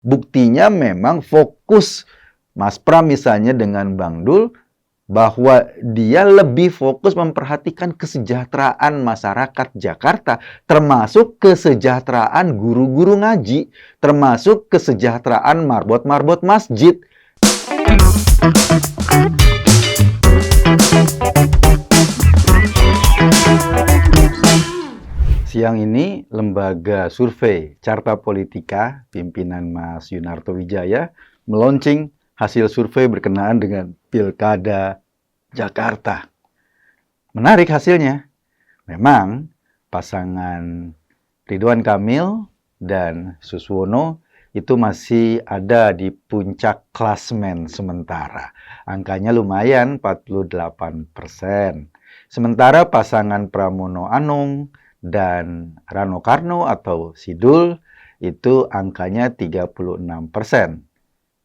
Buktinya memang fokus Mas Pram misalnya dengan Bang Dul, bahwa dia lebih fokus memperhatikan kesejahteraan masyarakat Jakarta, termasuk kesejahteraan guru-guru ngaji, termasuk kesejahteraan marbot-marbot masjid. Siang ini, lembaga survei Carta Politika, pimpinan Mas Yunarto Wijaya, meluncing hasil survei berkenaan dengan Pilkada Jakarta. Menarik hasilnya. Memang pasangan Ridwan Kamil dan Suswono itu masih ada di puncak klasmen sementara. Angkanya lumayan, 48%. Sementara pasangan Pramono Anung dan Rano Karno atau Sidul itu angkanya 36%.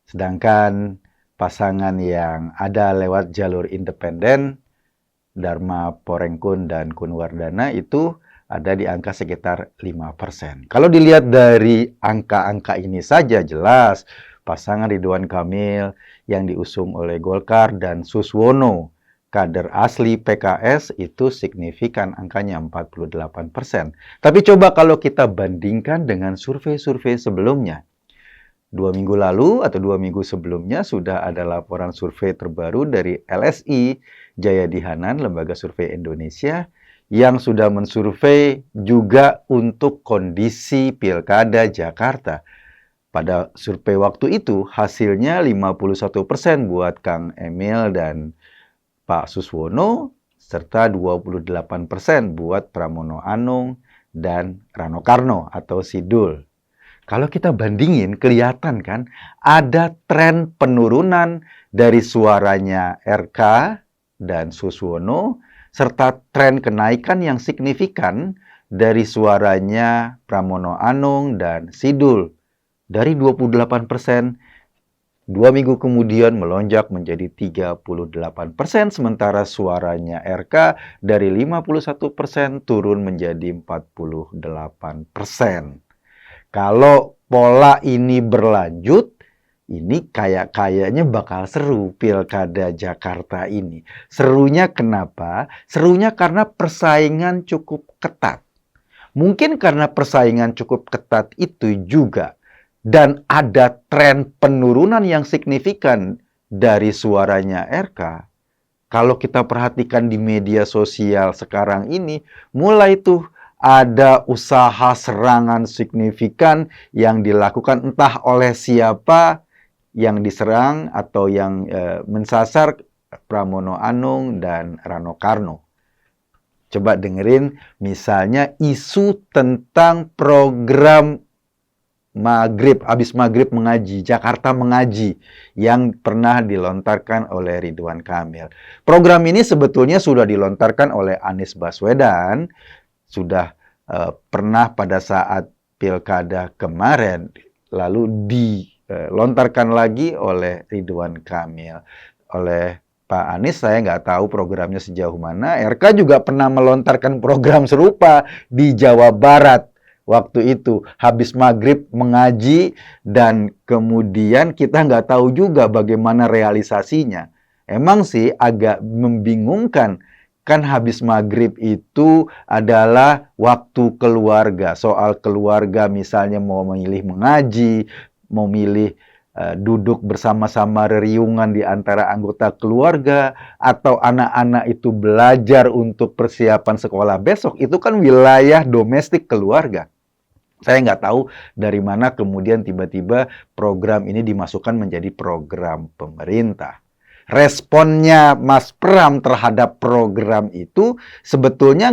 Sedangkan pasangan yang ada lewat jalur independen, Dharma Porengkun dan Kunwardana itu ada di angka sekitar 5%. Kalau dilihat dari angka-angka ini saja jelas pasangan Ridwan Kamil yang diusung oleh Golkar dan Suswono, kader asli PKS, itu signifikan angkanya 48%. Tapi coba kalau kita bandingkan dengan survei-survei sebelumnya. 2 minggu lalu atau 2 minggu sebelumnya sudah ada laporan survei terbaru dari LSI Jayadi Hanan, Lembaga Survei Indonesia, yang sudah mensurvei juga untuk kondisi Pilkada Jakarta. Pada survei waktu itu hasilnya 51% buat Kang Emil dan Pak Suswono, serta 28% buat Pramono Anung dan Rano Karno atau Sidul. Kalau kita bandingin, kelihatan kan ada tren penurunan dari suaranya RK dan Suswono, serta tren kenaikan yang signifikan dari suaranya Pramono Anung dan Sidul. Dari 28%, 2 minggu kemudian melonjak menjadi 38%, sementara suaranya RK dari 51% turun menjadi 48%. Kalau pola ini berlanjut, ini kayaknya bakal seru Pilkada Jakarta ini. Serunya kenapa? Serunya karena persaingan cukup ketat. Mungkin karena persaingan cukup ketat itu juga, dan ada tren penurunan yang signifikan dari suaranya RK. Kalau kita perhatikan di media sosial sekarang ini, mulai tuh ada usaha serangan signifikan yang dilakukan entah oleh siapa yang diserang atau yang mensasar Pramono Anung dan Rano Karno. Coba dengerin misalnya isu tentang program Maghrib, habis Maghrib mengaji, Jakarta mengaji, yang pernah dilontarkan oleh Ridwan Kamil. Program ini sebetulnya sudah dilontarkan oleh Anies Baswedan, sudah pernah pada saat Pilkada kemarin, lalu dilontarkan lagi oleh Ridwan Kamil. Oleh Pak Anies saya nggak tahu programnya sejauh mana. RK juga pernah melontarkan program serupa di Jawa Barat. Waktu itu habis Maghrib mengaji, dan kemudian kita nggak tahu juga bagaimana realisasinya. Emang sih agak membingungkan, kan habis Maghrib itu adalah waktu keluarga. Soal keluarga misalnya mau memilih mengaji, mau milih duduk bersama-sama reriungan di antara anggota keluarga, atau anak-anak itu belajar untuk persiapan sekolah besok, itu kan wilayah domestik keluarga. Saya nggak tahu dari mana kemudian tiba-tiba program ini dimasukkan menjadi program pemerintah. Responnya Mas Pram terhadap program itu sebetulnya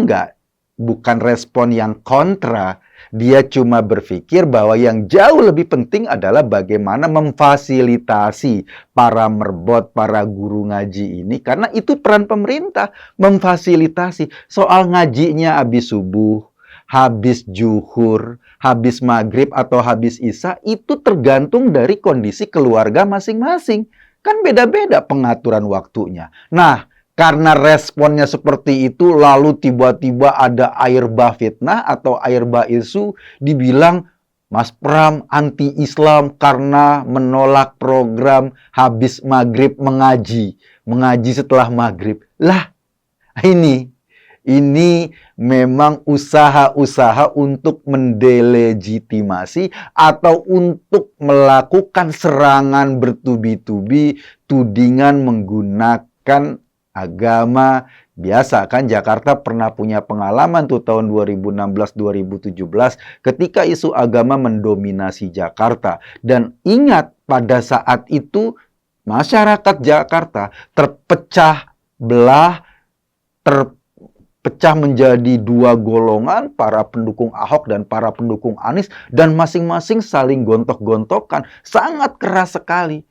bukan respon yang kontra. Dia cuma berpikir bahwa yang jauh lebih penting adalah bagaimana memfasilitasi para merbot, para guru ngaji ini. Karena itu peran pemerintah, memfasilitasi. Soal ngajinya habis subuh, habis zuhur, habis maghrib, atau habis isya, itu tergantung dari kondisi keluarga masing-masing. Kan beda-beda pengaturan waktunya. Nah, karena responnya seperti itu, lalu tiba-tiba ada air bah fitnah atau air bah isu, dibilang Mas Pram anti-Islam karena menolak program habis maghrib mengaji. Mengaji setelah maghrib. Lah, ini memang usaha-usaha untuk mendelegitimasi atau untuk melakukan serangan bertubi-tubi, tudingan menggunakan agama. Biasa kan Jakarta pernah punya pengalaman tuh tahun 2016-2017 ketika isu agama mendominasi Jakarta. Dan ingat pada saat itu masyarakat Jakarta terpecah belah, terpecah menjadi dua golongan, para pendukung Ahok dan para pendukung Anies, dan masing-masing saling gontok-gontokan. Sangat keras sekali.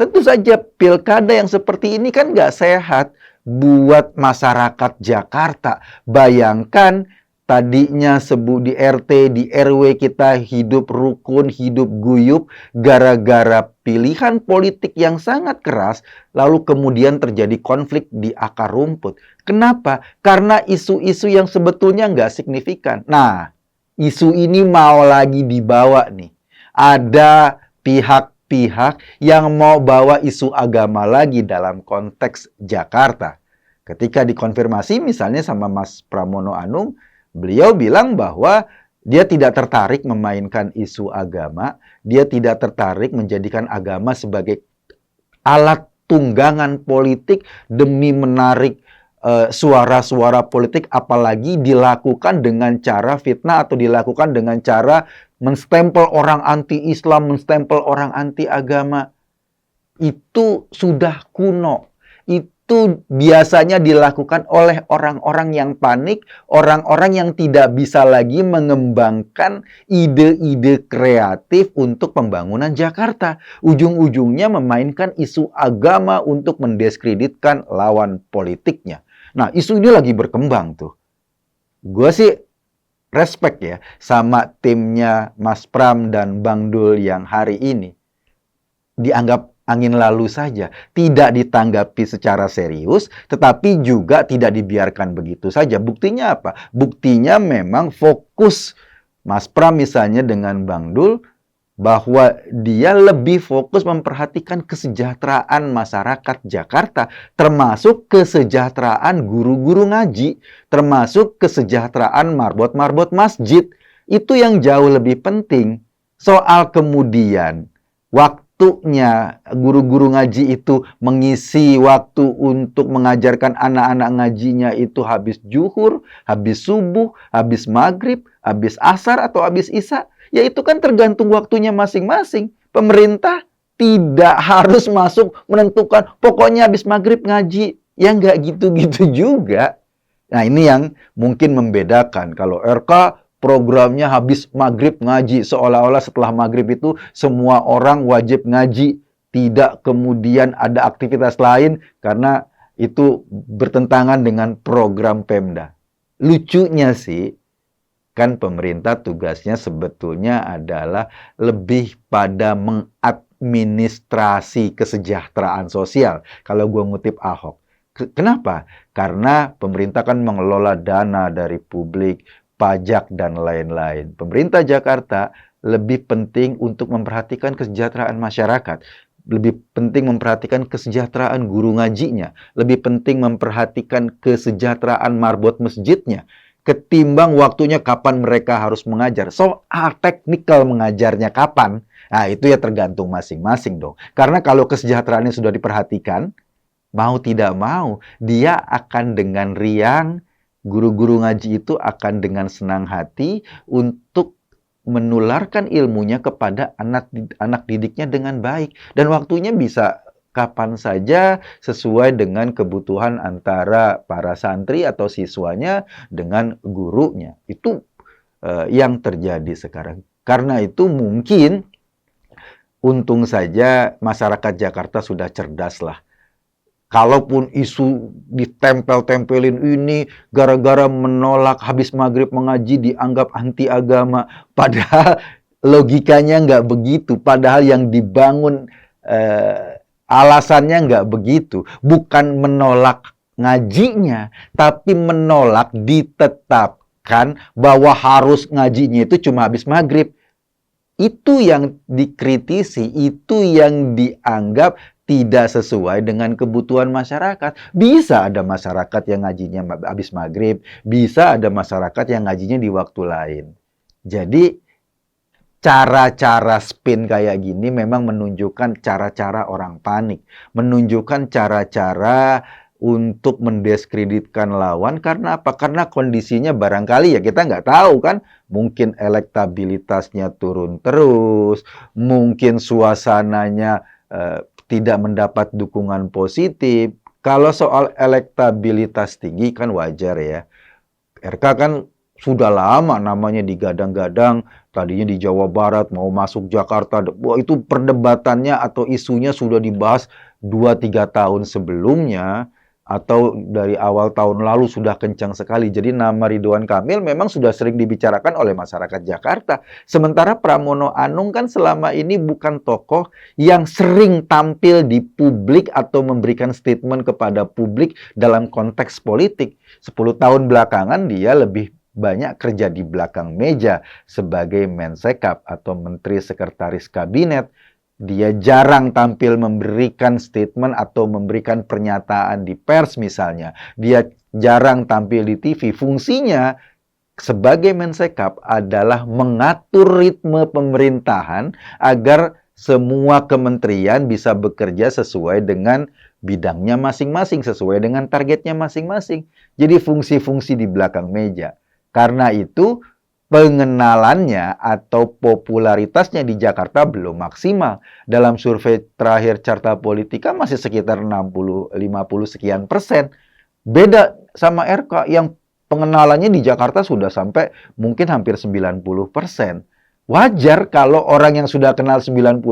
Tentu saja pilkada yang seperti ini kan nggak sehat buat masyarakat Jakarta. Bayangkan tadinya di RT, di RW kita hidup rukun, hidup guyup, gara-gara pilihan politik yang sangat keras, lalu kemudian terjadi konflik di akar rumput. Kenapa? Karena isu-isu yang sebetulnya nggak signifikan. Nah, isu ini mau lagi dibawa nih. Ada pihak yang mau bawa isu agama lagi dalam konteks Jakarta. Ketika dikonfirmasi misalnya sama Mas Pramono Anung, beliau bilang bahwa dia tidak tertarik memainkan isu agama, dia tidak tertarik menjadikan agama sebagai alat tunggangan politik demi menarik suara-suara politik, apalagi dilakukan dengan cara fitnah atau dilakukan dengan cara menstempel orang anti-Islam, menstempel orang anti-agama. Itu sudah kuno. Itu biasanya dilakukan oleh orang-orang yang panik, orang-orang yang tidak bisa lagi mengembangkan ide-ide kreatif untuk pembangunan Jakarta. Ujung-ujungnya memainkan isu agama untuk mendiskreditkan lawan politiknya. Nah, isu ini lagi berkembang tuh. Gue sih respect ya sama timnya Mas Pram dan Bang Dul yang hari ini dianggap angin lalu saja, tidak ditanggapi secara serius, tetapi juga tidak dibiarkan begitu saja. Buktinya apa? Buktinya memang fokus Mas Pram misalnya dengan Bang Dul, bahwa dia lebih fokus memperhatikan kesejahteraan masyarakat Jakarta, termasuk kesejahteraan guru-guru ngaji, termasuk kesejahteraan marbot-marbot masjid. Itu yang jauh lebih penting. Soal kemudian waktunya guru-guru ngaji itu mengisi waktu untuk mengajarkan anak-anak ngajinya itu habis zuhur, habis subuh, habis maghrib, habis asar atau habis isya. Ya itu kan tergantung waktunya masing-masing. Pemerintah tidak harus masuk menentukan pokoknya habis maghrib ngaji. Ya nggak gitu-gitu juga. Nah ini yang mungkin membedakan. Kalau RK programnya habis maghrib ngaji. Seolah-olah setelah maghrib itu semua orang wajib ngaji. Tidak kemudian ada aktivitas lain karena itu bertentangan dengan program Pemda. Lucunya sih, kan pemerintah tugasnya sebetulnya adalah lebih pada mengadministrasi kesejahteraan sosial. Kalau gue ngutip Ahok. Kenapa? Karena pemerintah kan mengelola dana dari publik, pajak, dan lain-lain. Pemerintah Jakarta lebih penting untuk memperhatikan kesejahteraan masyarakat. Lebih penting memperhatikan kesejahteraan guru ngajinya. Lebih penting memperhatikan kesejahteraan marbot masjidnya. Ketimbang waktunya kapan mereka harus mengajar. Soal teknikal mengajarnya kapan, nah itu ya tergantung masing-masing dong. Karena kalau kesejahteraannya sudah diperhatikan, mau tidak mau, dia akan dengan riang, guru-guru ngaji itu akan dengan senang hati untuk menularkan ilmunya kepada anak didiknya dengan baik. Dan waktunya bisa kapan saja sesuai dengan kebutuhan antara para santri atau siswanya dengan gurunya. Itu yang terjadi sekarang. Karena itu mungkin untung saja masyarakat Jakarta sudah cerdas lah. Kalaupun isu ditempel-tempelin ini gara-gara menolak habis maghrib mengaji dianggap anti agama. Padahal logikanya nggak begitu. Padahal yang dibangun alasannya nggak begitu. Bukan menolak ngajinya, tapi menolak ditetapkan bahwa harus ngajinya itu cuma habis maghrib. Itu yang dikritisi, itu yang dianggap tidak sesuai dengan kebutuhan masyarakat. Bisa ada masyarakat yang ngajinya habis maghrib, bisa ada masyarakat yang ngajinya di waktu lain. Jadi cara-cara spin kayak gini memang menunjukkan cara-cara orang panik, menunjukkan cara-cara untuk mendiskreditkan lawan. Karena apa? Karena kondisinya barangkali ya kita nggak tahu kan, mungkin elektabilitasnya turun terus, mungkin suasananya tidak mendapat dukungan positif. Kalau soal elektabilitas tinggi kan wajar ya. RK kan sudah lama namanya digadang-gadang, tadinya di Jawa Barat mau masuk Jakarta. Wah, itu perdebatannya atau isunya sudah dibahas 2-3 tahun sebelumnya, atau dari awal tahun lalu sudah kencang sekali. Jadi nama Ridwan Kamil memang sudah sering dibicarakan oleh masyarakat Jakarta. Sementara Pramono Anung kan selama ini bukan tokoh yang sering tampil di publik atau memberikan statement kepada publik dalam konteks politik. 10 tahun belakangan dia lebih banyak kerja di belakang meja sebagai Mensekap atau Menteri Sekretaris Kabinet. Dia jarang tampil memberikan statement atau memberikan pernyataan di pers misalnya. Dia jarang tampil di TV. Fungsinya sebagai Mensekap adalah mengatur ritme pemerintahan agar semua kementerian bisa bekerja sesuai dengan bidangnya masing-masing, sesuai dengan targetnya masing-masing. Jadi fungsi-fungsi di belakang meja. Karena itu pengenalannya atau popularitasnya di Jakarta belum maksimal. Dalam survei terakhir Carta Politika masih sekitar 60-50 sekian persen. Beda sama RK yang pengenalannya di Jakarta sudah sampai mungkin hampir 90%. Wajar kalau orang yang sudah kenal 90%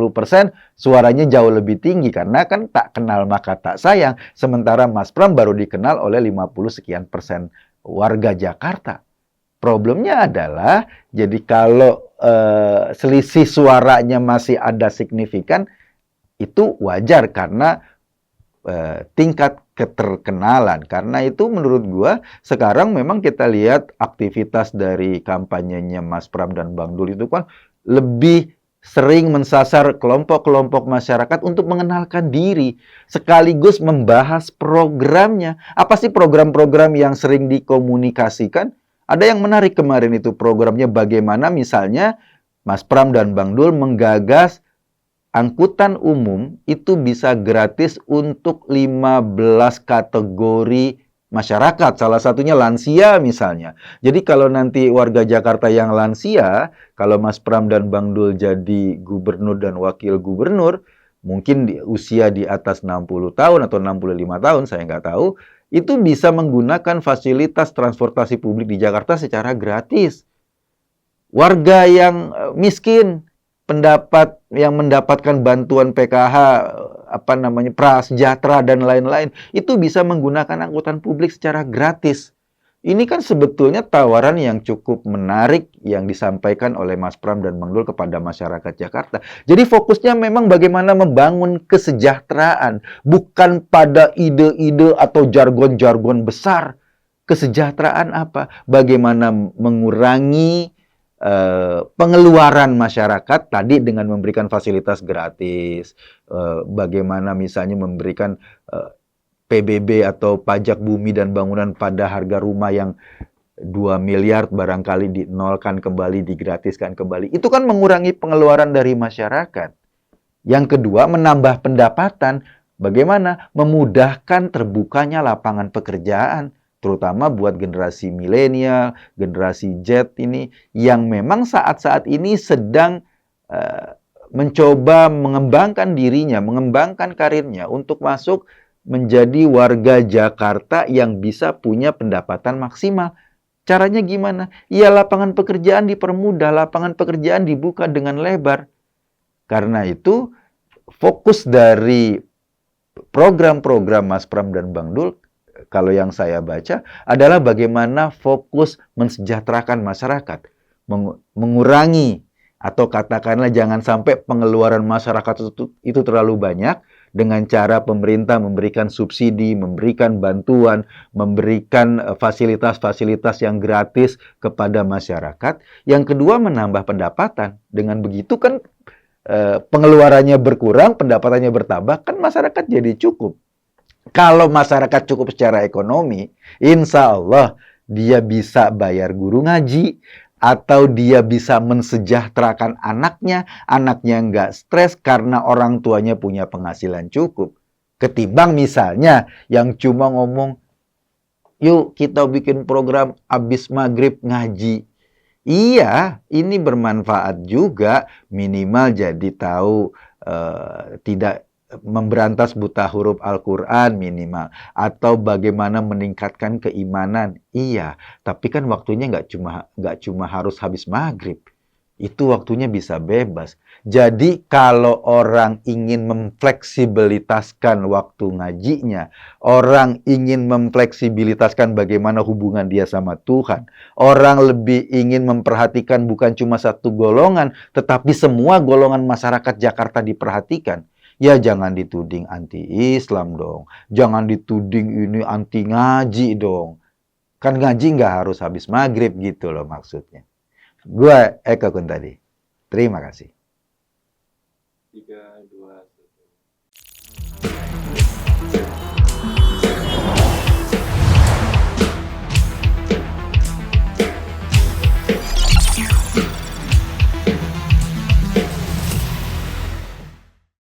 suaranya jauh lebih tinggi, karena kan tak kenal maka tak sayang. Sementara Mas Pram baru dikenal oleh 50 sekian persen warga Jakarta. Problemnya adalah, jadi kalau selisih suaranya masih ada signifikan, itu wajar karena tingkat keterkenalan. Karena itu menurut gua, sekarang memang kita lihat aktivitas dari kampanyenya Mas Pram dan Bang Dul itu kan lebih sering mensasar kelompok-kelompok masyarakat untuk mengenalkan diri, sekaligus membahas programnya. Apa sih program-program yang sering dikomunikasikan? Ada yang menarik kemarin itu programnya, bagaimana misalnya Mas Pram dan Bang Dul menggagas angkutan umum itu bisa gratis untuk 15 kategori masyarakat. Salah satunya lansia misalnya. Jadi kalau nanti warga Jakarta yang lansia, kalau Mas Pram dan Bang Dul jadi gubernur dan wakil gubernur, mungkin usia di atas 60 tahun atau 65 tahun, saya nggak tahu, itu bisa menggunakan fasilitas transportasi publik di Jakarta secara gratis. Warga yang miskin, yang mendapatkan bantuan PKH, prasejahtera dan lain-lain, itu bisa menggunakan angkutan publik secara gratis. Ini kan sebetulnya tawaran yang cukup menarik yang disampaikan oleh Mas Pram dan Bang Dul kepada masyarakat Jakarta. Jadi fokusnya memang bagaimana membangun kesejahteraan, bukan pada ide-ide atau jargon-jargon besar. Kesejahteraan apa? Bagaimana mengurangi pengeluaran masyarakat tadi dengan memberikan fasilitas gratis, bagaimana misalnya memberikan PBB atau pajak bumi dan bangunan pada harga rumah yang 2 miliar barangkali dinolkan kembali, digratiskan kembali. Itu kan mengurangi pengeluaran dari masyarakat. Yang kedua, menambah pendapatan. Bagaimana? Memudahkan terbukanya lapangan pekerjaan, terutama buat generasi milenial, generasi Z ini, yang memang saat-saat ini sedang mencoba mengembangkan dirinya, mengembangkan karirnya untuk masuk menjadi warga Jakarta yang bisa punya pendapatan maksimal. Caranya gimana? Ya, lapangan pekerjaan dipermudah, lapangan pekerjaan dibuka dengan lebar. Karena itu, fokus dari program-program Mas Pram dan Bang Dul, kalau yang saya baca, adalah bagaimana fokus mensejahterakan masyarakat, mengurangi, atau katakanlah jangan sampai pengeluaran masyarakat itu terlalu banyak, dengan cara pemerintah memberikan subsidi, memberikan bantuan, memberikan fasilitas-fasilitas yang gratis kepada masyarakat. Yang kedua, menambah pendapatan. Dengan begitu kan pengeluarannya berkurang, pendapatannya bertambah, kan masyarakat jadi cukup. Kalau masyarakat cukup secara ekonomi, insya Allah dia bisa bayar guru ngaji, atau dia bisa mensejahterakan anaknya nggak stres karena orang tuanya punya penghasilan cukup. Ketimbang misalnya yang cuma ngomong, yuk kita bikin program abis maghrib ngaji. Iya, ini bermanfaat juga, minimal jadi tahu tidak memberantas buta huruf Al-Quran minimal, atau bagaimana meningkatkan keimanan. Iya, tapi kan waktunya nggak cuma harus habis maghrib. Itu waktunya bisa bebas. Jadi kalau orang ingin memfleksibilitaskan waktu ngajinya, orang ingin memfleksibilitaskan bagaimana hubungan dia sama Tuhan, orang lebih ingin memperhatikan bukan cuma satu golongan, tetapi semua golongan masyarakat Jakarta diperhatikan. Ya jangan dituding anti-Islam dong. Jangan dituding ini anti ngaji dong. Kan ngaji nggak harus habis maghrib gitu loh maksudnya. Gua Eka Kuntadi. Terima kasih. 3, 2, 1.